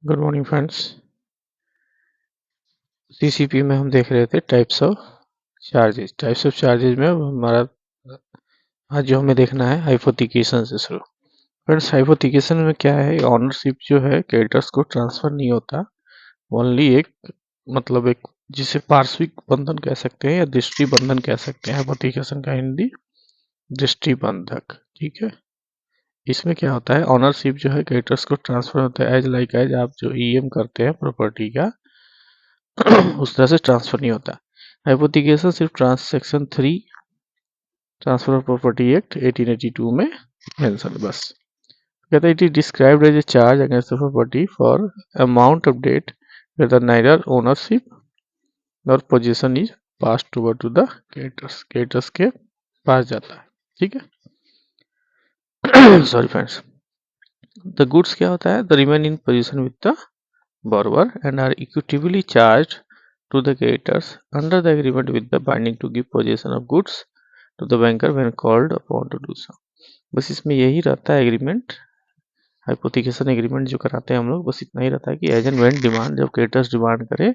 Good morning friends. CCP में हम देख रहे थे टाइप्स ऑफ चार्जेस में अब हमारा आज जो हमें देखना है हाइपोथिकेशन से शुरू। फ्रेंड्स, हाइपोथिकेशन में क्या है, ऑनरशिप जो है क्रेडिटर्स को ट्रांसफर नहीं होता, ओनली एक मतलब एक जिसे पार्श्विक बंधन कह सकते हैं या दृष्टि बंधन कह सकते हैं। हाइपोथिकेशन का हिंदी दृष्टि बंधक। ठीक है, इसमें क्या होता है, ऑनरशिप जो है क्रेडिटर्स को ट्रांसफर होता है एज आप जो ईएम करते हैं प्रॉपर्टी का उस तरह से ट्रांसफर नहीं होता। हाइपोथिकेशन सिर्फ transaction 3 transfer of property act 1882 में मेंशन बस कहता है it is described as a charge against the property for amount of debt whether neither ownership और possession is passed over to the creditors के पास जाता है। ठीक है सॉरी फ्रेंड्स, द गुड्स क्या होता है, the remain in position with the borrower and are equitably charged to the creditors under the agreement with the binding to give possession of goods to the banker when called upon to do so। बस इसमें यही रहता है agreement, hypothecation agreement जो कराते हैं हम लोग, बस इतना ही रहता है कि एज एंड व्हेन डिमांड, जब क्रेडिटर्स डिमांड करे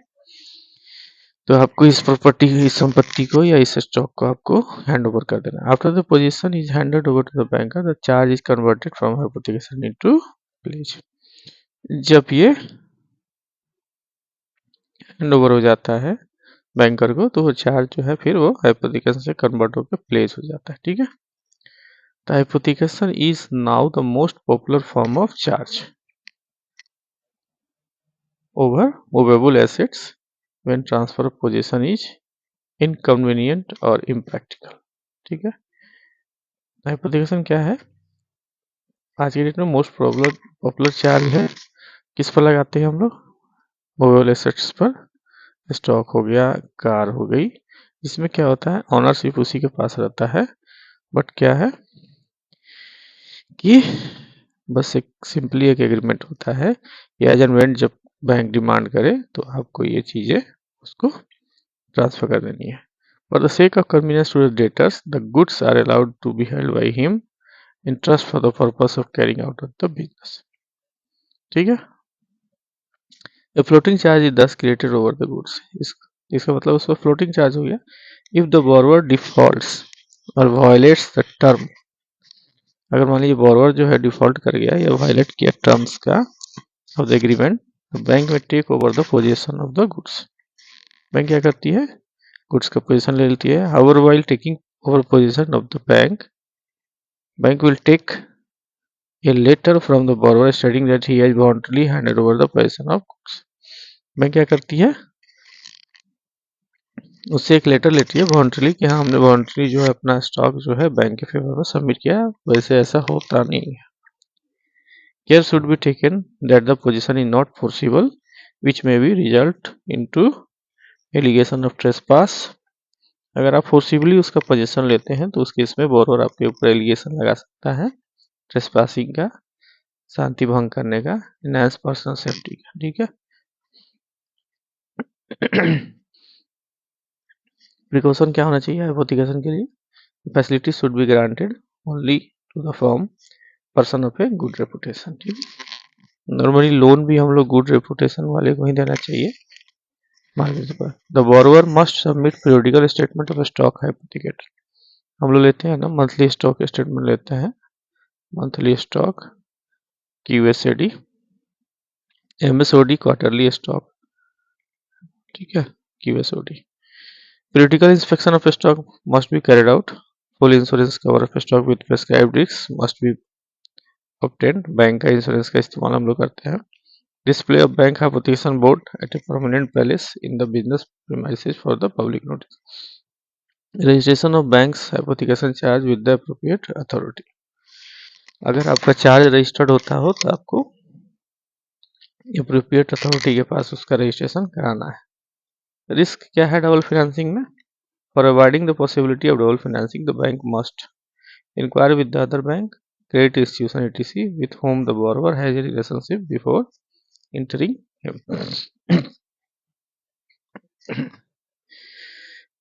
तो आपको इस प्रॉपर्टी, इस संपत्ति को या इस स्टॉक को आपको हैंड ओवर कर देना। After the possession is handed over to the banker the charge is converted from hypothecation into pledge. जब ये हैंड ओवर हो जाता है बैंकर को तो वो चार्ज जो है फिर वो हाइपोथिकेशन से कन्वर्ट होकर प्लेस हो जाता है। ठीक है, तो hypothecation is now the most popular form of charge over movable assets when transfer of position is inconvenient और इम्प्रैक्टिकल। ठीक है, हाइपोथिकेशन क्या है, आज की डेट में मोस्ट पॉपुलर चार्ज है। किस पर लगाते हैं हम लोग, मूवेबल एसेट्स पर, स्टॉक हो गया, कार हो गई, इसमें क्या होता है ऑनरशिप उसी के पास रहता है, बट क्या है कि बस एक सिंपली एक एग्रीमेंट होता है एज एंड व्हेन जब बैंक डिमांड करे तो आपको ये चीजें उसको ट्रांसफर कर देनी है। For the sake of convenience to the debtors the goods are allowed to be held by him in trust for the purpose of carrying out of the business. ठीक है, the floating charge is thus created over the goods. इसका मतलब उस पर floating charge हो गया। If the borrower defaults और violates the term, अगर मान लीजिए बोरोवर जो है डिफॉल्ट कर गया या वायलेट किया टर्म्स का ऑफ द एग्रीमेंट, बैंक में take over the possession of the goods. Bank क्या करती है, गुड्स का पोजीशन ले लेती है। However while taking over possession of the bank will take a letter from the borrower stating that he has voluntarily handed over the possession of goods. Bank क्या करती है, उससे एक लेटर लेती है वॉलंटरली कि हाँ हमने वॉलंटरली जो है अपना स्टॉक जो है बैंक के फेवर में सबमिट किया, वैसे ऐसा होता नहीं है। Care should be taken that the position is not forcible, which may be result into allegation of trespass। अगर आप फोर्सिबली उसका पोजीशन लेते हैं तो उस केस में बोरोवर आपके ऊपर एलिगेशन लगा सकता है ट्रेसपासिंग का, शांति भंग करने का, इनहेंस पर्सनल सेफ्टी का। ठीक है, प्रिकॉशन क्या होना चाहिए हाइपोथिकेशन के लिए, facility should be granted only to the firm person of a good reputation. ठीक है, नॉर्मली लोन भी हम लोग गुड रेपुटेशन वाले को ही देना चाहिए मार्केट पर। The borrower must submit periodical statement of stock hypothecate. हम लोग लेते हैं ना मंथली स्टॉक स्टेटमेंट लेते हैं, monthly stock, QSAD, MSOD quarterly stock. ठीक है, QSOD. Periodical inspection of stock must be carried out. Full insurance cover of stock with prescribed risk must be obtained. Bank का इंश्योरेंस का इस्तेमाल हम लोग करते हैं। Display of bank hypothecation board at a permanent place in the business premises for the public notice. Registration of banks hypothecation charge with the appropriate authority। अगर आपका charge registered होता हो तो आपको appropriate अथॉरिटी के पास उसका रजिस्ट्रेशन कराना है। रिस्क क्या है डबल फाइनेंसिंग में, for avoiding the possibility of double financing the bank must inquire with the other bank, credit institution etc with whom the borrower has a relationship before entering him।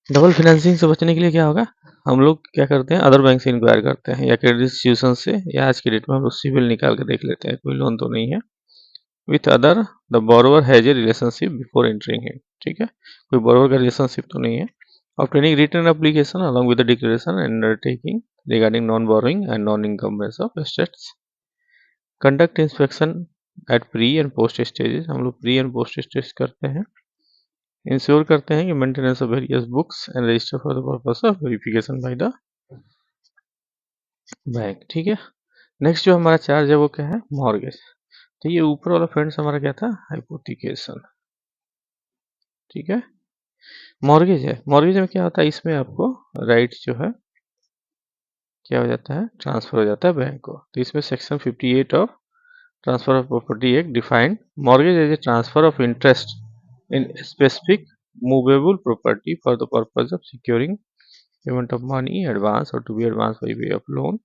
Double financing से बचने के लिए क्या होगा, हम लोग क्या करते हैं अदर बैंक से इंक्वायर करते हैं या क्रेडिट इंस्टीट्यूशन से, या आज की डेट में हम लोग सिविल निकाल के देख लेते हैं कोई लोन तो नहीं है, with other the borrower has a relationship before entering him. ठीक है, कोई बोरोवर का रिलेशनशिप तो नहीं है। Obtaining return application along with the declaration and undertaking regarding non borrowing and non encumbrance of assets. Conduct inspection at pre and post stages, हम लोग pre and post stage करते हैं। इंश्योर करते हैं कि maintenance of various books and register for the purpose of verification bye the bank. ठीक है, next जो हमारा चार्ज है वो क्या है, मॉर्गेज। तो ये ऊपर वाला फ्रेंड्स हमारा क्या था, हाइपोथिकेशन। ठीक है, मॉर्गेज है, मॉर्गेज में क्या होता है, इसमें आपको राइट जो है क्या हो जाता है, ट्रांसफर हो जाता है बैंक को। तो इसमें section 58 of transfer of property act defined mortgage as a transfer of interest in specific movable property for the purpose of securing payment of money advance और to be advance by way of loan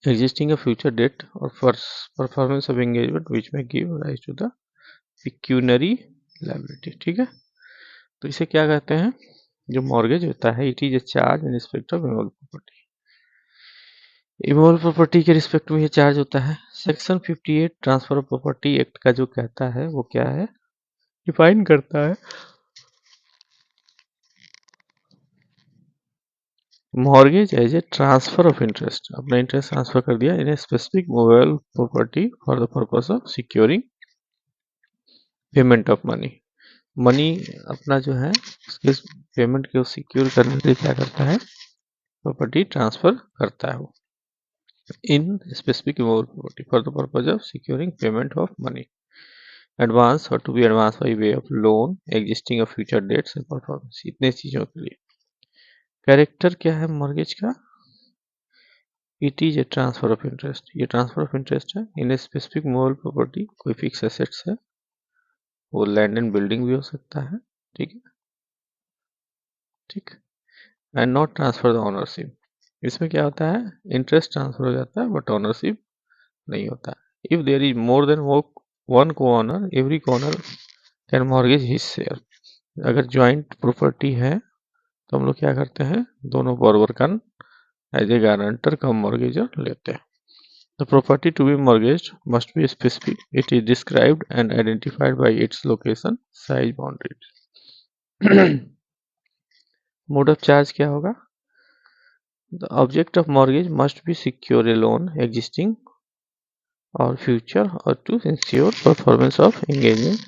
existing a future debt or for performance of engagement which may give rise to the pecuniary liability। ठीक है, तो इसे क्या कहते हैं, जो mortgage होता है it is A charge in respect of immovable property. Immovable property के रिस्पेक्ट में ये चार्ज होता है। Section 58 transfer of property act का जो कहता है वो क्या है, डिफाइन करता है mortgage as a transfer of interest, अपना इंटरेस्ट ट्रांसफर कर दिया in a specific movable property for the purpose of securing payment of money. Money अपना जो है उसके पेमेंट को सिक्योर करने के लिए क्या करता है, प्रॉपर्टी ट्रांसफर करता है वो in specific movable property for the purpose of securing payment of money advance और to be advance by way of loan existing of future debts and performance, इतने चीजों के लिए। कैरेक्टर क्या है मॉर्गेज का, it is a transfer of interest, ये transfer of interest है in a specific movable property, कोई फिक्स एसेट्स है, वो लैंड एंड बिल्डिंग भी हो सकता है। ठीक है, ठीक, and not transfer the ownership, इसमें क्या होता है, इंटरेस्ट ट्रांसफर हो जाता है बट ओनरशिप नहीं होता है। If there is more than one co owner every co owner can mortgage his share, अगर ज्वाइंट प्रॉपर्टी है तो हम लोग क्या करते हैं, दोनों बोरोवर का as a guarantor cum mortgagor लेते हैं। The property to be mortgaged must be specific, it is described and identified by its location size boundaries. Mode of charge क्या होगा, the object of mortgage must be secure a loan existing और future और to ensure performance of engagement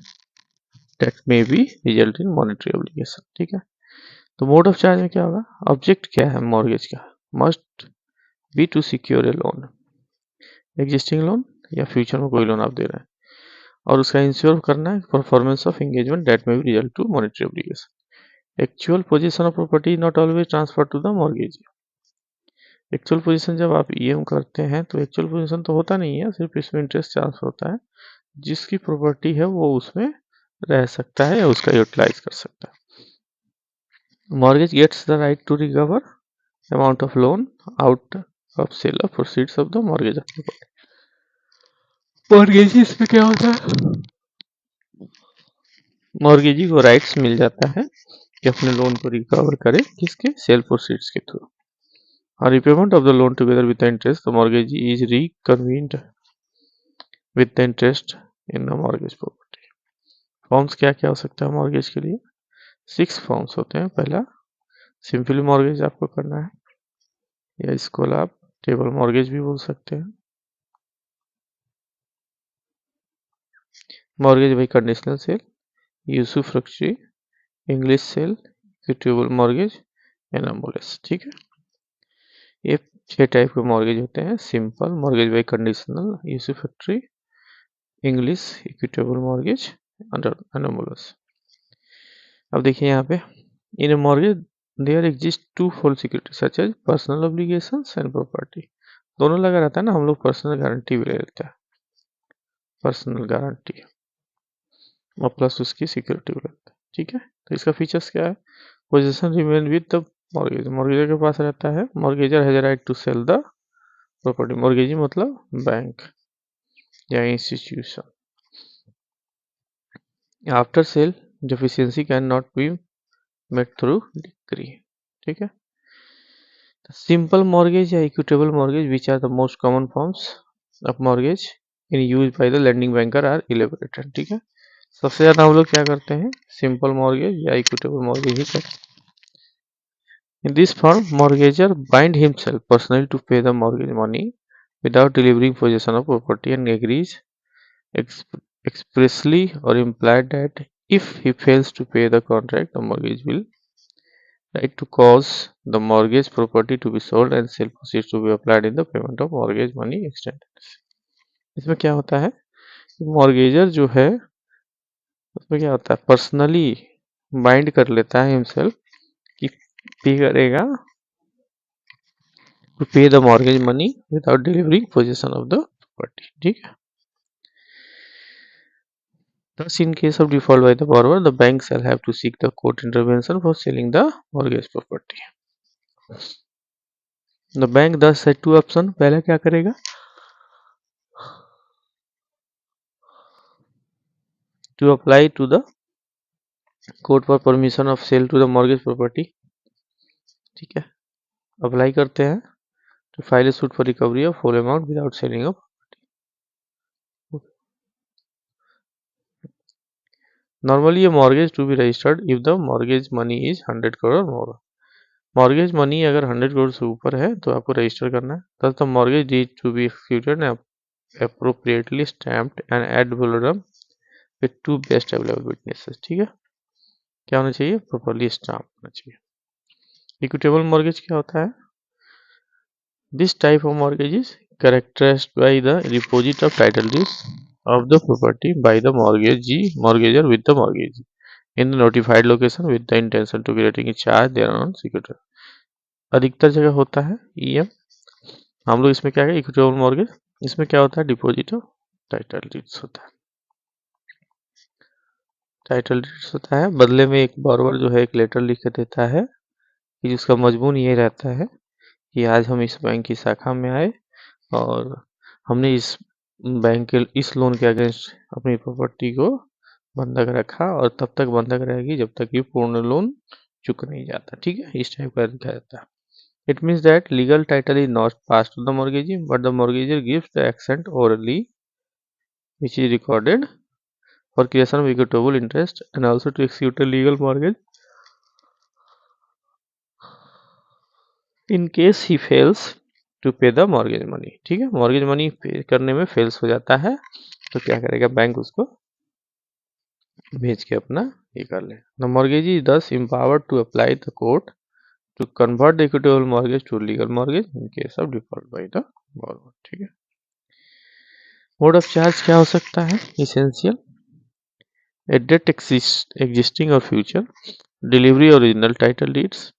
that may be result in monetary obligation. ठीक है, तो mode of charge में क्या होगा, ऑब्जेक्ट क्या है मॉर्गेज का, must be to secure a loan, existing loan या फ्यूचर में कोई लोन आप दे रहे हैं, और उसका इंश्योर करना है परफॉर्मेंस ऑफ एंगेजमेंट दैट में भी result to monetary obligation. Actual position of property not always transfer to the mortgage, actual position जब आप ईएम करते हैं तो एक्चुअल पोजीशन तो होता नहीं है, सिर्फ इसमें इंटरेस्ट ट्रांसफर होता है, जिसकी प्रॉपर्टी है वो उसमें रह सकता है या उसका यूटिलाइज कर सकता है। Mortgage gets the right to recover amount of loan out of sale of proceeds of the mortgage of property. Mortgagee इसमें क्या होता है, मॉर्गेजी को राइट्स मिल जाता है कि अपने लोन को रिकवर करे, किसके, सेल प्रोसीड्स के थ्रू। और repayment of the loan together with the interest the mortgagee is reconveyed with the interest in the mortgage property. Forms क्या क्या हो सकता है मॉर्गेज के लिए, 6 फॉर्म्स होते हैं। पहला सिंपली मॉर्गेज आपको करना है, या इसको आप टेबल मॉर्गेज भी बोल सकते हैं। Mortgage by conditional sale, usufructuary, English sale, equitable mortgage, anomalous. ठीक है, ये 6 टाइप के मॉर्गेज होते हैं, simple mortgage by conditional, usufructuary, English, equitable mortgage, anomalous. अब देखिए यहाँ पे in mortgage there exist twofold security such as personal obligations and property, दोनों लगा रहता है ना, हम लोग पर्सनल गारंटी भी ले लेते हैं, पर्सनल गारंटी और प्लस उसकी सिक्योरिटी भी लेते हैं। ठीक है, तो इसका फीचर्स क्या है, position remain with the mortgage, mortgagor के पास रहता है, mortgagor has right to sell the property, mortgagee मतलब बैंक या institution. After sale deficiency can not be met through decree. ठीक है, सिंपल मॉर्गेज या equitable mortgage which are the most common forms of mortgage in use by the lending banker are elaborated. ठीक है, सबसे ज्यादा हम लोग क्या करते हैं, सिंपल मॉर्गेज या इक्विटेबल मॉर्गेज ही करते हैं। In this form, mortgager bind himself personally to pay the mortgage money without delivering possession of property and agrees expressly or implied that if he fails to pay the contract, the mortgage will right to cause the mortgage property to be sold and sale proceeds to be applied in the payment of mortgage money extended। इसमें क्या होता है, mortgagor जो है उसमें क्या होता है, पर्सनली बाइंड कर लेता है हिमसेल्फ कि पे करेगा to pay the mortgage money without delivering possession of the property। ठीक है, thus in case of default by the borrower, the bank shall have to seek the court intervention for selling the mortgage property। the bank thus had two option, पहले क्या करेगा, to apply to the court for permission of sale to the mortgage property। ठीक है, apply करते हैं to file a suit for recovery of full amount without selling of property। normally a mortgage to be registered if the mortgage money is 100 crore or more। Mortgage money अगर 100 करोड़ से ऊपर है तो आपको रजिस्टर करना है। thus the mortgage deed to be executed and appropriately stamped and ad valorem with two best available witnesses। ठीक है, क्या होना चाहिए, प्रॉपर्ली स्टाम्प होना चाहिए। इक्विटेबल मॉर्गेज क्या होता है, this type of mortgage is characterized by the deposit of title deeds of the property by the mortgager with the mortgagee in the notified location with the intention to creating a charge thereon security। अधिकतर जगह होता है EM, हम लोग इसमें क्या है, equitable mortgage, इसमें क्या होता है, डिपॉजिट ऑफ टाइटल डीड्स होता है। टाइटल डीड्स होता है, बदले में एक बॉरोवर जो है एक लेटर लिख के देता है कि जिसका मजमून ये रहता है कि आज हम इस बैंक की शाखा में आए और हमने इस बैंक के इस लोन के अगेंस्ट अपनी प्रॉपर्टी को बंधक रखा और तब तक बंधक रहेगी जब तक ये पूर्ण लोन चुक नहीं जाता। ठीक है, इस टाइप का लिखा जाता है। It means that legal title is not passed to the mortgagee, but the mortgagor gives the accent orally, which is recorded for creation of equitable interest and also to execute a legal mortgage in case he fails to pay the mortgage money। ठीक है, mortgage money पे करने में fails हो जाता है तो क्या करेगा, बैंक उसको भेज के अपना ये कर ले। The mortgagee is thus empowered to apply the court to convert the equitable mortgage to legal mortgage in case of default by the borrower। ठीक है, मोड ऑफ चार्ज क्या हो सकता है, essential, a debt existing or future, delivery original title deeds,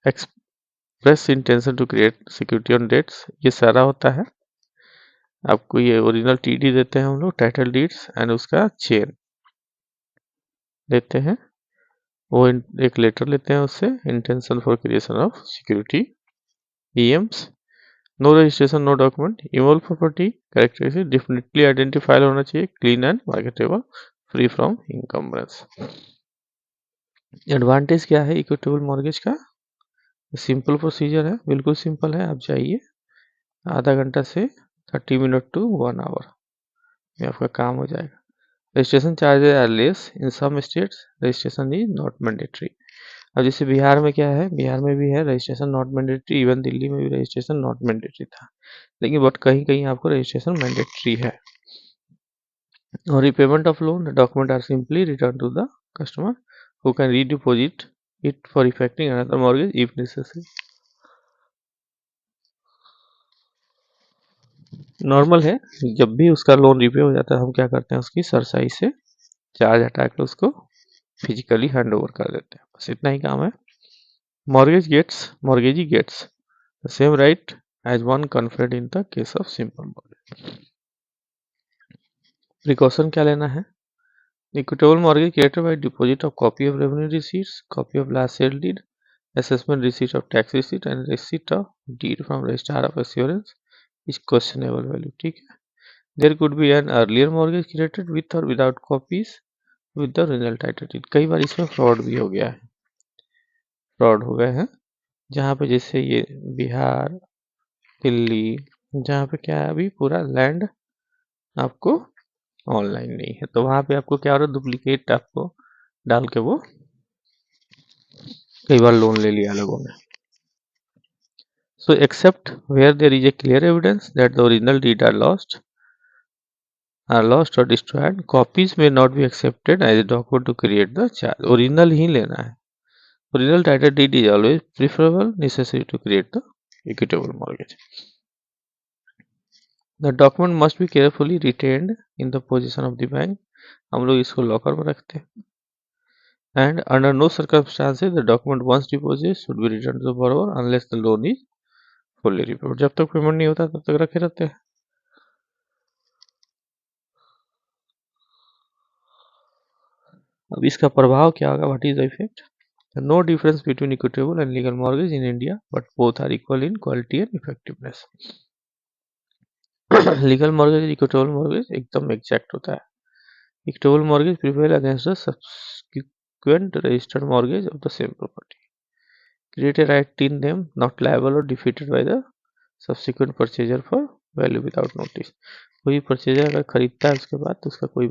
express intention to create security on debts, ये सारा होता है। आपको ये ओरिजिनल टीडी देते हैं हम लोग, टाइटल डीड्स एंड उसका चेन देते हैं, वो एक लेटर लेते हैं उससे, intention for creation of security, EMs, no registration no document, immovable property characteristic definitely identified होना चाहिए, clean and marketable, free from encumbrance. Advantage क्या है इक्विटेबल मॉर्गेज का, सिंपल प्रोसीजर है, बिल्कुल सिंपल है। आप जाइए, आधा घंटा से 30 मिनट टू 1 आवर में आपका काम हो जाएगा। Registration charges are less in some states, registration is not mandatory. अब जैसे बिहार में क्या है, बिहार में भी है registration not mandatory, even Delhi में भी रजिस्ट्रेशन नॉट मैंडेटरी था, लेकिन बट कहीं कहीं आपको रजिस्ट्रेशन मैंडेटरी है। और repayment of loan document are simply return to the customer who can redeposit it for effecting another mortgage if necessary। Normal है, जब भी उसका लोन रिपे हो जाता है हम क्या करते हैं, उसकी सरसाई से चार्ज हटा कर उसको फिजिकली हैंड ओवर कर देते हैं, बस इतना ही काम है। mortgagee gets the same right as one conferred in the case of simple mortgage। Precaution क्या लेना है, equitable mortgage created by deposit of copy of revenue receipts, copy of last sale deed, assessment receipt of tax receipt and receipt of deed from registrar of assurance is questionable value। ठीक है, there could be an earlier mortgage created with or without copies with the original title deed। कई बार इसमें fraud भी हो गया है, fraud हो गए हैं, जहाँ पे जैसे ये बिहार, दिल्ली, जहाँ पे क्या है अभी पूरा लैंड आपको ऑनलाइन नहीं है, तो वहां पे आपको क्या हो रहा है, डुप्लीकेट आपको डाल के वो कई बार लोन ले लिया लोगों ने। So except where there is a clear evidence that the original deed are lost or destroyed, copies may not be accepted as a document to create the charge. Original ही लेना है. Original title deed is always preferable, necessary to create the equitable mortgage. The document must be carefully retained in the possession of the bank. हम लोग इसको locker में रखते हैं. And under no circumstances the document once deposited should be returned to the borrower unless the loan is fully repaid. जब तक payment नहीं होता तब तक रखे रहते हैं. अब इसका प्रभाव क्या होगा, what is the effect? No difference between equitable and legal mortgage in India, but both are equal in quality and effectiveness. Legal mortgage equitable mortgage एकदम एग्जैक्ट होता है. Equitable mortgage prevail against the subsequent registered mortgage of the same property. Create a right in them not liable or defeated by the subsequent purchaser for value without notice. कोई purchaser अगर खरीदता है उसके बाद तो उसका कोई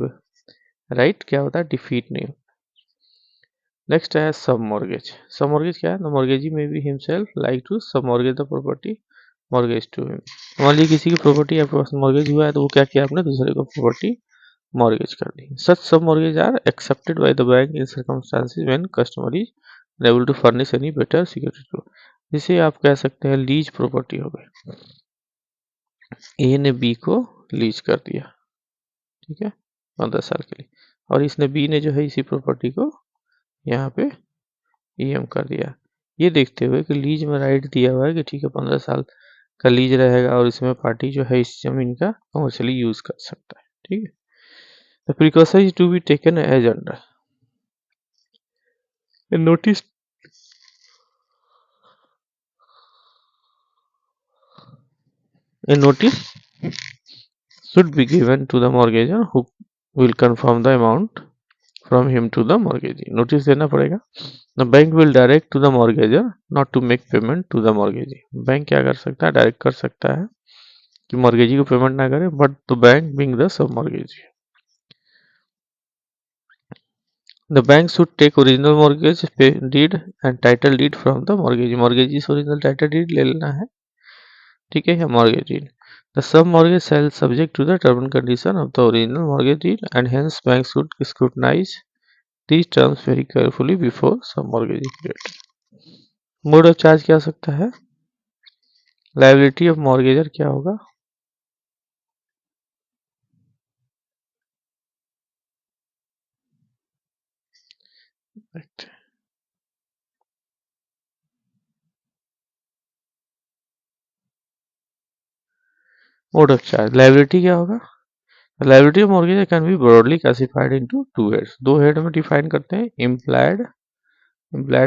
राइट क्या होता है, डिफीट नहीं. नेक्स्ट है सब मॉर्गेज. सब मॉर्गेज क्या है, the mortgagee may be himself like to sub mortgage the property mortgage to him. मान लीजिए किसी की प्रॉपर्टी आपके पास मॉर्गेज हुआ है तो वो क्या किया, आपने दूसरे को प्रॉपर्टी मॉर्गेज कर दी. Such sub mortgage are accepted by the bank in circumstances when customer is unable to furnish any better security to. जिसे आप कह सकते हैं लीज प्रॉपर्टी हो गई. ए ने बी को लीज कर दिया, ठीक है, 15 साल के लिए, और इसने बी ने जो है इसी प्रॉपर्टी को यहाँ पे ईएम कर दिया. ये देखते हुए कि लीज में राइट दिया हुआ है कि ठीक है 15 साल का लीज रहेगा और इसमें पार्टी जो है इस जमीन का कमर्शियली यूज कर सकता है. ठीक है, the precaution is to be taken as under notice. A notice should be given to the mortgagor who will confirm the amount from him to the mortgagee. Notice देना पड़ेगा. The bank will direct to the mortgagor not to make payment to the mortgagee. Bank क्या कर सकता है, direct कर सकता है कि मॉर्गेजी को पेमेंट ना करे, but the bank being the sub mortgagee. The bank should take original mortgage deed and title deed from the mortgagee. Mortgagee से original title deed ले लेना है, ठीक है, या mortgage deed. The sub mortgage shall subject to the term and condition of the original mortgage deed, and hence bank should scrutinize these terms very carefully before sub mortgage is created. Mode of charge क्या हो सकता है, liability of mortgagor क्या होगा, right. Mode of charge, liability क्या होगा, liability of mortgagor can be broadly classified into two heads. दो head में डिफाइन करते हैं, implied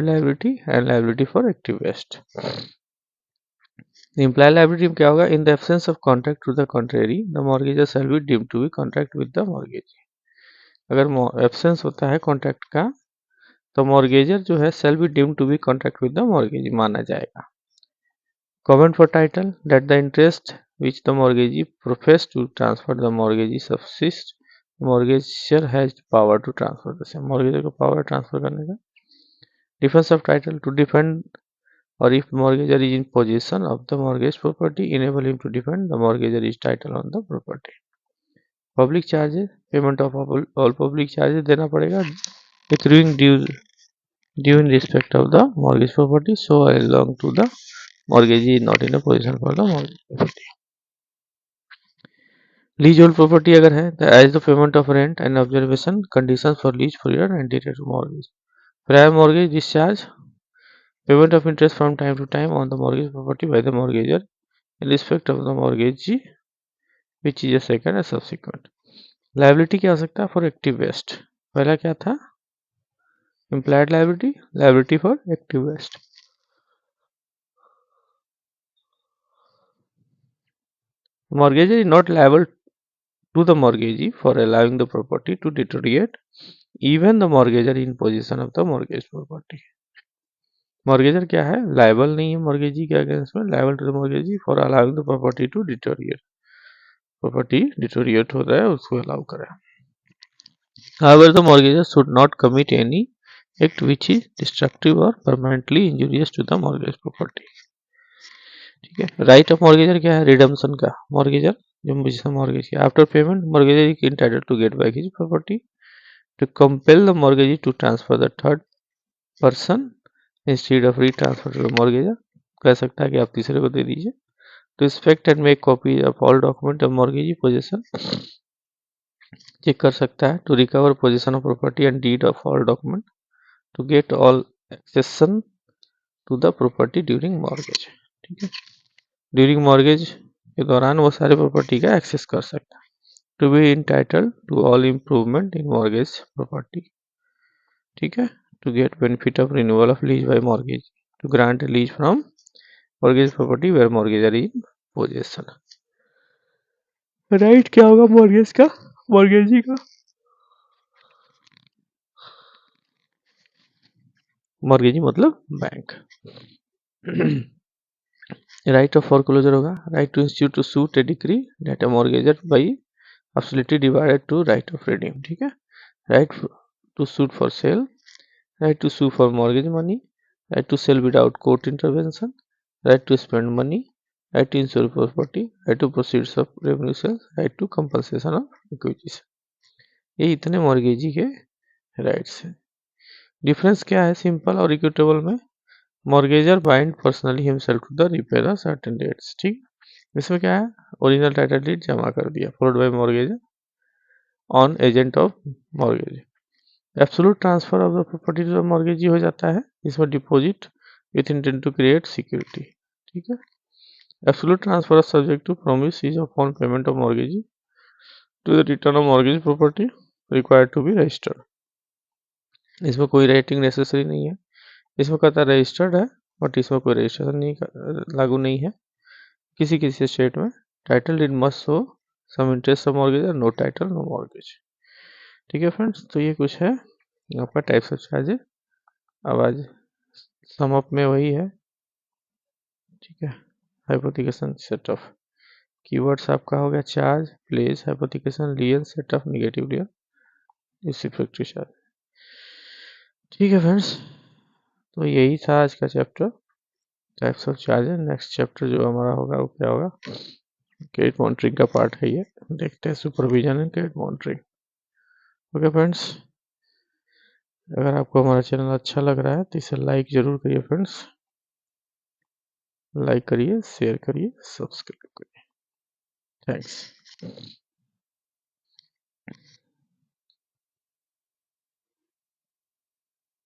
liability and liability for active vest. Implied liability में क्या होगा, in the absence of contract to the contrary the mortgagor shall be deemed to be contract with the mortgagee. अगर absence होता है contract का तो मॉर्गेजर जो है shall be deemed to be contract with the mortgagee माना जाएगा. Comment for title that the interest which the mortgagee professed to transfer the mortgagee subsists, mortgagor has power to transfer the same. mortgagor को power transfer करने का. Defense of title to defend, or if mortgagor is in possession of the mortgage property enable him to defend the mortgagor's title on the property. Public charges, payment of all public charges देना पड़ेगा, accruing due in respect of the mortgage property so along to the mortgagee is not in a position for the mortgage property. Leasehold property अगर है तो as the payment of rent and observation conditions for lease period anterior to mortgage. Prior mortgage discharge, payment of interest from time to time on the mortgage property by the mortgagor in respect of the mortgagee which is a second and subsequent. Liability क्या हो सकता है, for active vest. पहला क्या था, implied liability, liability for active vest. Mortgagor is not liable to the mortgagee for allowing the property to deteriorate, even the mortgagor in possession of the mortgage property. Mortgagor क्या है, liable नहीं है mortgagee के against में, liable to the mortgagee for allowing the property to deteriorate. Property deteriorate हो रहा है उसको अलाउ करें। However, the mortgagor should not commit any act which is destructive or permanently injurious to the mortgage property. ठीक है। Right of mortgagor क्या है? Redemption का। मॉर्गेजर जो जिसने मॉर्गेज किया after payment mortgagor is entitled to get back his property, to compel the mortgagee to transfer the third person instead of retransfer to the mortgagor. कह सकता है कि आप तीसरे को दे दीजिए। To inspect and make copy of all document of mortgagee possession, check कर सकता है। To recover possession of property and deed of all document, to get all accession to the property during mortgage. ठीक है, during mortgage के दौरान वो सारे property का एक्सेस कर सकता है। To be entitled to all improvement in mortgage property. ठीक है, to get benefit of renewal of lease by mortgage, to grant lease from mortgage property where mortgagor in possession. Right क्या होगा mortgage का? Mortgagee का mortgagee मतलब bank. Right of foreclosure होगा। Right to institute to sue a decree that a mortgagor by absolutely divided to right of redeem. ठीक है, right to suit for sale, right to sue for mortgage money, right to sell without court intervention, right to spend money, right to insure property, right to proceeds of revenue sales, right to compensation of acquisition। ये इतने mortgagee के rights हैं। Difference क्या है simple और equitable में? Mortgagor bind personally himself to the repay the certain debts. ठीक, इसमें क्या है? ओरिजिनल टाइटल डीड जमा कर दिया, followed by mortgagor on agent of mortgage. Absolute transfer of the property to the mortgagee हो जाता है, इसमें deposit with intent to create security. ठीक है, absolute transfer of subject to promise is upon payment of mortgagee to the return of mortgage property required to be registered. इसमें कोई writing necessary नहीं है, इसमें कहता है रजिस्टर्ड है बट इसमें कोई रजिस्ट्रेशन नहीं लागू नहीं है किसी किसी स्टेट में। Title deed must show some interest of mortgage, no title no mortgage. ठीक है फ्रेंड्स, तो ये कुछ है आपका टाइप्स ऑफ चार्जेस। अब आज सम अप में वही है। ठीक है, हाइपोथिकेशन सेट ऑफ कीवर्ड्स आपका हो गया charge, pledge, hypothecation, lien, set off, negative lien, इस इफेक्टिव चार्ज। ठीक है फ्रेंड्स, तो यही था आज का chapter types of charges. Next chapter जो हमारा होगा वो क्या होगा? क्रेडिट मॉनिटरिंग का पार्ट है ये, देखते हैं supervision and credit monitoring. Okay friends, अगर आपको हमारा चैनल अच्छा लग रहा है तो इसे लाइक जरूर करिए फ्रेंड्स, लाइक करिए, शेयर करिए, सब्सक्राइब करिए। थैंक्स।